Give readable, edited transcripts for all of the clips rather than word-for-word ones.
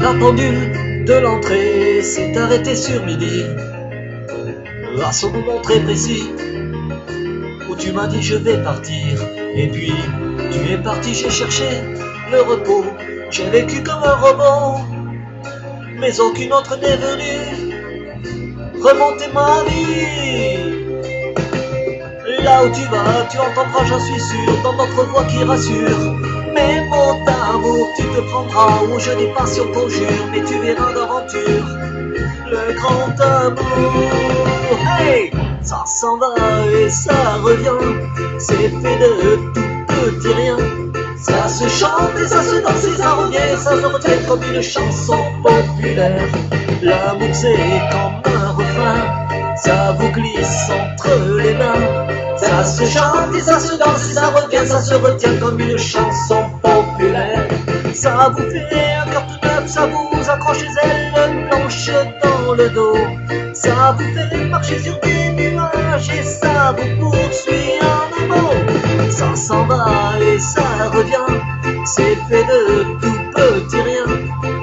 La pendule de l'entrée s'est arrêtée sur midi, à ce moment très précis où tu m'as dit je vais partir. Et puis tu es parti, j'ai cherché le repos, j'ai vécu comme un robot, mais aucune autre n'est venue remonter ma vie. Là où tu vas, tu entendras, j'en suis sûr, dans notre voix qui rassure, mes mots d'amour, tu te prendras où je dis pas sur ton jure, mais tu verras d'aventure le grand amour. Hey, ça s'en va et ça revient, c'est fait de tout petit rien. Ça se chante et ça se danse et ça revient, ça se retient comme une chanson populaire. L'amour c'est comme un refrain, ça vous glisse entre les mains. Ça se chante et ça se danse et ça revient, ça se retient comme une chanson populaire. Ça vous fait un cœur tout neuf, ça vous accroche les ailes blanches dans le dos. Ça vous fait marcher sur des nuages et ça vous poursuit en amour. Ça s'en va et ça revient, c'est fait de tout petit rien.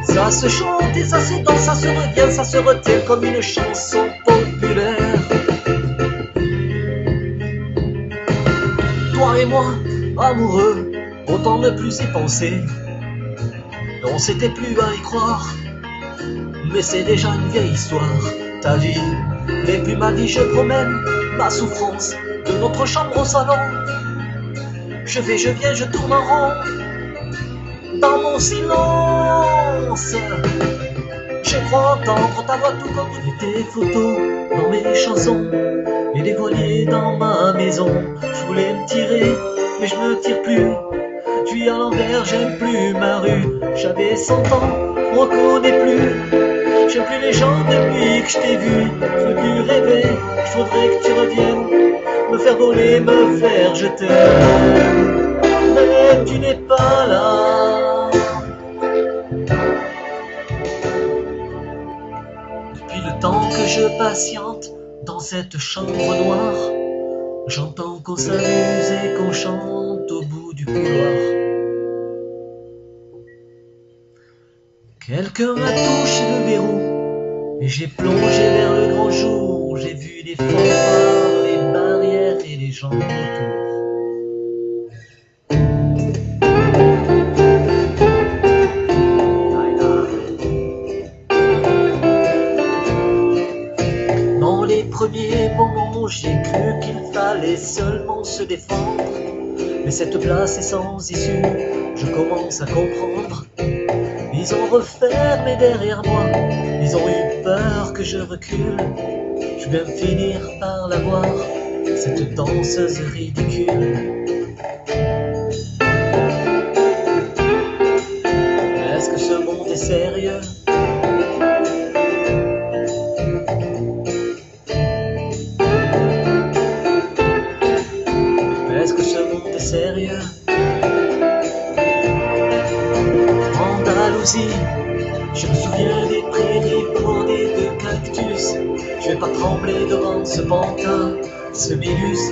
Ça se chante et ça se danse, ça se revient, ça se retient comme une chanson populaire. Toi et moi, amoureux, autant ne plus y penser. On s'était plus à y croire, mais c'est déjà une vieille histoire. Ta vie n'est plus ma vie, je promène ma souffrance de notre chambre au salon. Je vais, je viens, je tourne en rond dans mon silence. Je crois entendre ta voix tout comme tes photos dans mes chansons et des voiliers dans ma maison. Je voulais me tirer, mais je me tire plus. Je vis à l'envers, j'aime plus ma rue. J'avais 100 ans, on reconnaît plus. J'aime plus les gens depuis que je t'ai vu. Je veux plus rêver, je voudrais que tu reviennes me faire voler, me faire je t'aime. Mais tu n'es pas là. Depuis le temps que je patiente dans cette chambre noire, j'entends qu'on s'amuse et qu'on chante au bout du couloir. Quelqu'un a touché le verrou et j'ai plongé vers le grand jour. J'ai vu les fanfares, les barrières et les gens autour. Dans les premiers moments, j'ai cru qu'il fallait seulement se défendre. Mais cette place est sans issue, je commence à comprendre. Ils ont refermé derrière moi, ils ont eu peur que je recule. Je vais finir par la voir, cette danseuse ridicule. Est-ce que ce monde est sérieux? Est-ce que ce monde est sérieux? Andalousie, je me souviens des prairies bordées de cactus. Je vais pas trembler devant ce pantin, ce Milus.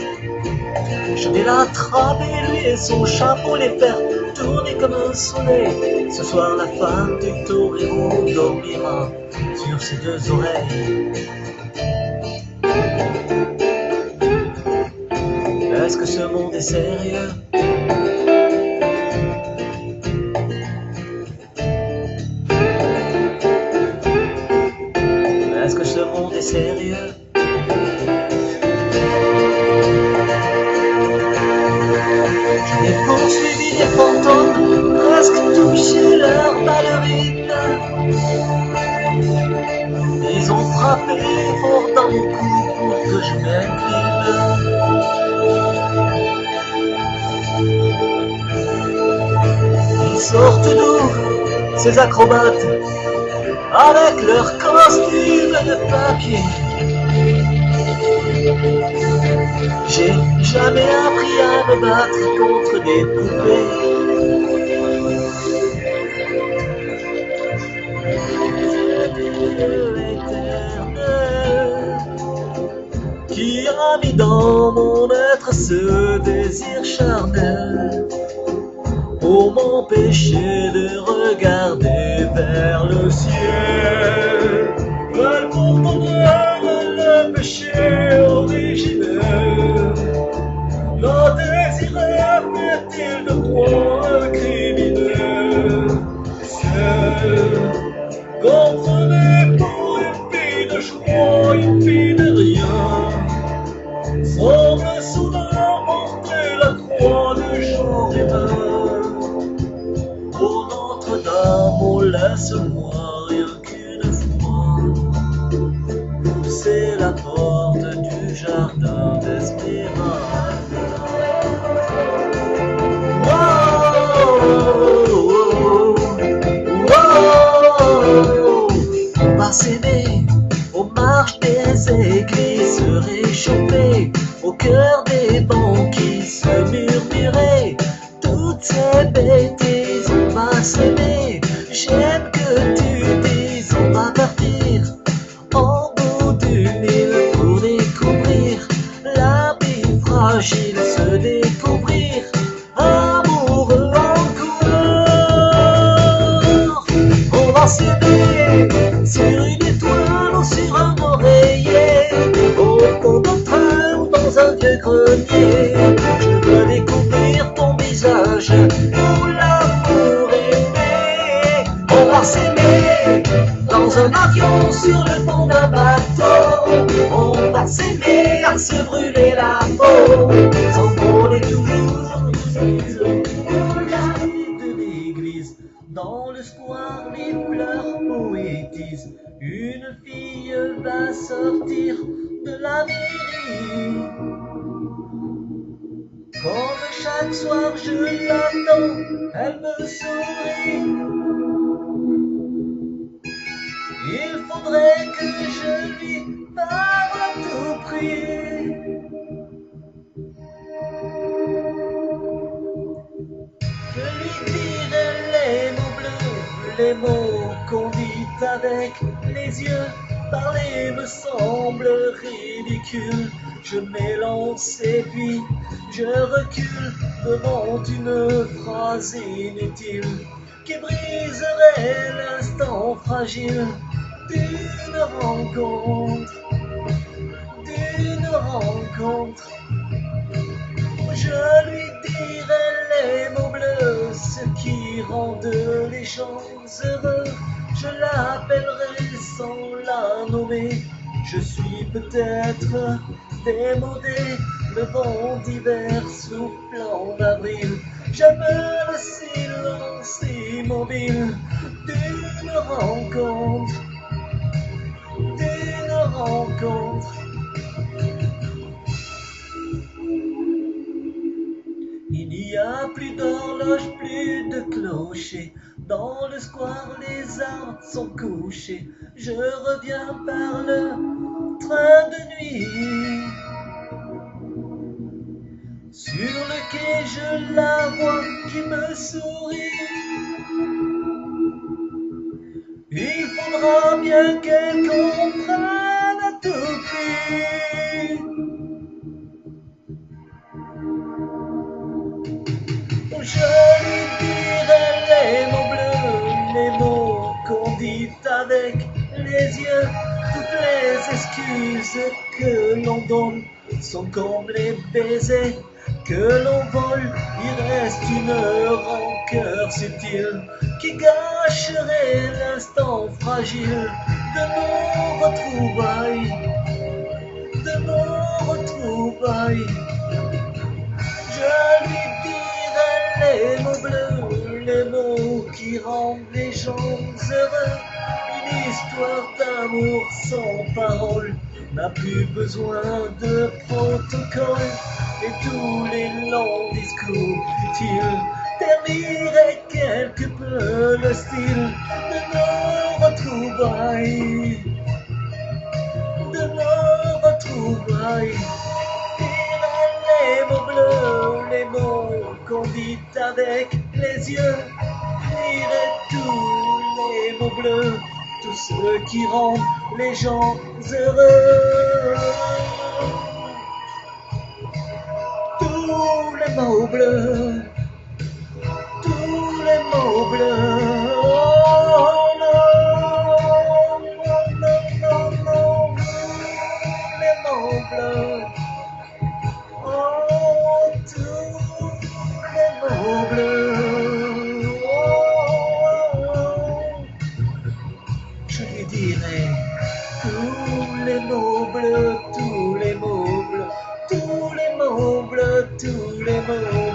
Je vais l'attraper, lui et son chapeau, les faire tourner comme un soleil. Ce soir la femme du torero dormira sur ses deux oreilles. Est-ce que ce monde est sérieux? Est-ce que ce monde est sérieux? J'ai poursuivi des fantômes, presque touché leur ballerine. Ils ont frappé fort dans mon cou pour que je m'incline. Ils sortent d'où, ces acrobates, avec leurs costumes de papier? J'ai jamais appris à me battre contre des poupées. Éternel, qui a mis dans mon être ce désir charnel. Au moment m'empêcher de regarder vers le ciel. Veulent pourtant le péché originel. La désirée fait-il de moi un criminel? Celle qu'on prenait pour une fille de joie, une fille de rien, semble soudain porter la croix du genre humain. Pour Notre-Dame, on laisse-moi rien qu'une fois pousser la porte du jardin d'Esmeralda. On va s'aimer aux marches des églises, se réchauffer au cœur des bancs qui se murmuraient toutes ces bêtises. On va s'aimer, j'aime que tu dises on va partir en bout d'une île pour découvrir la vie fragile, se découvrir amoureux encore. On va s'aimer sur une étoile ou sur un oreiller, au fond d'un train ou dans un vieux grenier. Je veux découvrir ton visage où l'amour est né. On va s'aimer dans un avion, sur le pont d'un bateau. On va s'aimer à se brûler la peau, s'envoler toujours de l'église. Dans le square, les fleurs poétisent. Une fille va sortir de la mairie. Comme chaque soir je l'attends, elle me sourit. Il faudrait que je lui parle à tout prix. Je lui dirai les mots bleus, les mots qu'on dit avec les yeux. Parler me semble ridicule. Je m'élance et puis je recule devant une phrase inutile qui briserait l'instant fragile d'une rencontre, d'une rencontre. Je lui dirai les mots bleus, ce qui rendent les gens heureux. Je l'appellerai sans la nommer. Je suis peut-être démodé, le vent d'hiver souffle en avril. J'aime le silence immobile d'une rencontre, d'une rencontre. Il n'y a plus d'horloge, plus de clocher. Dans le square, les arbres sont couchés. Je reviens par le train de nuit. Sur le quai, je la vois qui me sourit. Il faudra bien qu'elle comprenne à tout prix. Je lui dirai les mots bleus, les mots qu'on dit avec les yeux. Toutes les excuses que l'on donne sont comme les baisers que l'on vole. Il reste une rancœur subtile qui gâcherait l'instant fragile de nos retrouvailles, de nos retrouvailles. Je lui dirai les mots bleus, les mots qui rendent les gens heureux. Une histoire d'amour sans parole n'a plus besoin de protocole. Et tous les longs discours futiles terniraient quelque peu le style de nos retrouvailles, de nos retrouvailles. Les mots bleus, les mots qu'on dit avec les yeux. Lirai tous les mots bleus, tous ceux qui rendent les gens heureux. Tous les mots bleus, tous les dirais tous les mots bleus, tous les mots bleus, tous les mots bleus, tous les mots